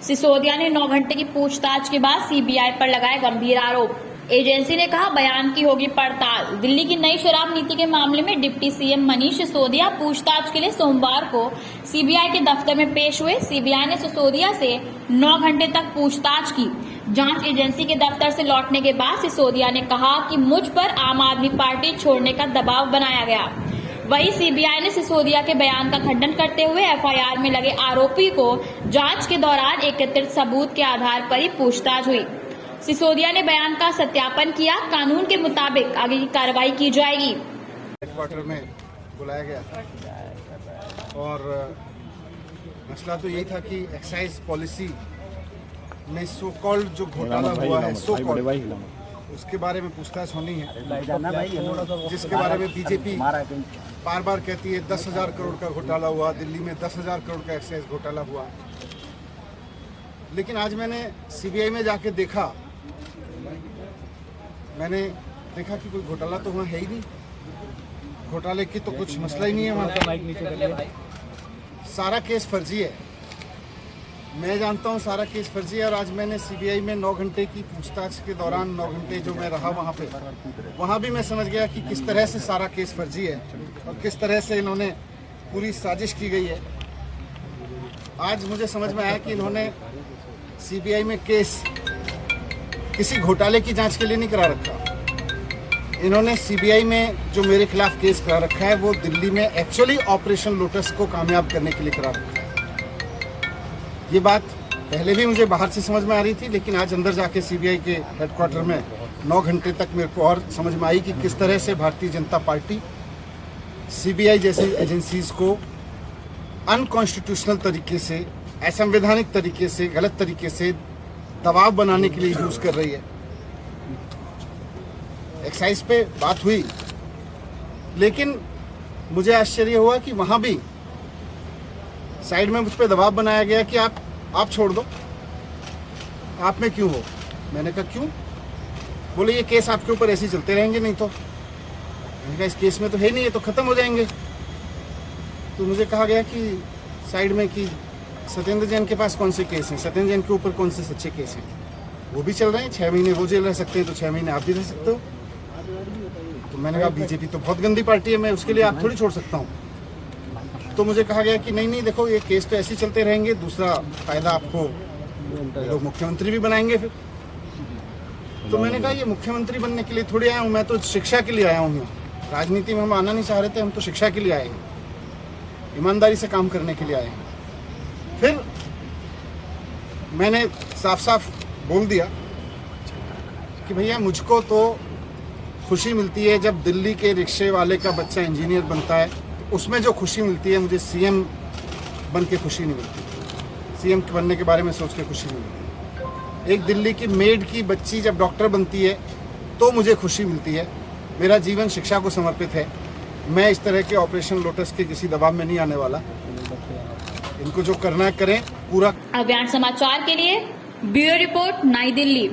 सिसोदिया ने 9 घंटे की पूछताछ के बाद सीबीआई पर लगाए गंभीर आरोप। एजेंसी ने कहा बयान की होगी पड़ताल। दिल्ली की नई शराब नीति के मामले में डिप्टी सीएम मनीष सिसोदिया पूछताछ के लिए सोमवार को सीबीआई के दफ्तर में पेश हुए। सीबीआई ने सिसोदिया से 9 घंटे तक पूछताछ की। जांच एजेंसी के दफ्तर से लौटने के बाद सिसोदिया ने कहा कि मुझ पर आम आदमी पार्टी छोड़ने का दबाव बनाया गया। वहीं सीबीआई ने सिसोदिया के बयान का खंडन करते हुए एफआईआर में लगे आरोपी को जांच के दौरान एकत्रित सबूत के आधार पर ही पूछताछ हुई। सिसोदिया ने बयान का सत्यापन किया। कानून के मुताबिक आगे की कार्रवाई की जाएगी। हेडक्वार्टर में बुलाया गया था और मसला तो यही था कि एक्साइज पॉलिसी में सो कॉल्ड जो घोटाला हुआ है सो कॉल्ड उसके बारे में पूछताछ होनी है, जिसके बारे में बीजेपी बार बार कहती है 10,000 करोड़ का घोटाला हुआ, दिल्ली में 10,000 करोड़ का एक्साइज घोटाला हुआ। लेकिन आज मैंने सीबीआई में जाके देखा, मैंने देखा कि कोई घोटाला तो वहाँ है ही नहीं, घोटाले की तो कुछ मसला ही नहीं है वहाँ। सारा केस फर्जी है, मैं जानता हूँ सारा केस फर्जी है। और आज मैंने सीबीआई में 9 घंटे की पूछताछ के दौरान 9 घंटे जो मैं रहा वहाँ पे, वहाँ भी मैं समझ गया कि किस तरह से सारा केस फर्जी है और किस तरह से इन्होंने पूरी साजिश की गई है। आज मुझे समझ में आया कि इन्होंने सीबीआई में केस किसी घोटाले की जांच के लिए नहीं करा रखा। इन्होंने सीबीआई में जो मेरे खिलाफ केस करा रखा है वो दिल्ली में एक्चुअली ऑपरेशन लोटस को कामयाब करने के लिए करा रखा है। ये बात पहले भी मुझे बाहर से समझ में आ रही थी, लेकिन आज अंदर जाके सीबीआई के हेडक्वार्टर में 9 घंटे तक मेरे को और समझ में आई कि किस तरह से भारतीय जनता पार्टी सीबीआई जैसी एजेंसीज को अनकॉन्स्टिट्यूशनल तरीके से, असंवैधानिक तरीके से, गलत तरीके से दबाव बनाने के लिए यूज कर रही है। एक्साइज पे बात हुई, लेकिन मुझे आश्चर्य हुआ कि वहां भी साइड में मुझ पे दबाव बनाया गया कि आप छोड़ दो, आप में क्यों हो। मैंने कहा क्यों? बोले ये केस आपके ऊपर ऐसे ही चलते रहेंगे, नहीं तो। मैंने कहा इस केस में तो है नहीं, ये तो खत्म हो जाएंगे। तो मुझे कहा गया कि साइड में कि सत्येंद्र जैन के पास कौन से केस हैं, सत्येंद्र जैन के ऊपर कौन से सच्चे केस हैं, वो भी चल रहे हैं। 6 महीने वो जेल रह सकते हैं तो 6 महीने आप भी रह सकते हो। तो मैंने कहा बीजेपी तो बहुत गंदी पार्टी है, मैं उसके लिए आप थोड़ी छोड़ सकता हूँ। तो मुझे कहा गया कि नहीं देखो ये केस तो ऐसे ही चलते रहेंगे, दूसरा फायदा आपको लोग मुख्यमंत्री भी बनाएंगे फिर। तो मैंने कहा ये मुख्यमंत्री बनने के लिए थोड़ी आया हूँ, मैं तो शिक्षा के लिए आया हूँ। राजनीति में हम आना नहीं चाह रहे थे, हम तो शिक्षा के लिए आए हैं, ईमानदारी से काम करने के लिए आए हैं। फिर मैंने साफ साफ बोल दिया कि भैया मुझको तो खुशी मिलती है जब दिल्ली के रिक्शे वाले का बच्चा इंजीनियर बनता है, तो उसमें जो खुशी मिलती है मुझे सीएम बन के खुशी नहीं मिलती, सीएम बनने के बारे में सोच के खुशी नहीं मिलती। एक दिल्ली की मेड की बच्ची जब डॉक्टर बनती है तो मुझे खुशी मिलती है। मेरा जीवन शिक्षा को समर्पित है। मैं इस तरह के ऑपरेशन लोटस के किसी दबाव में नहीं आने वाला। इनको जो करना है करें पूरा। अभियान समाचार के लिए ब्यूरो रिपोर्ट, नई दिल्ली।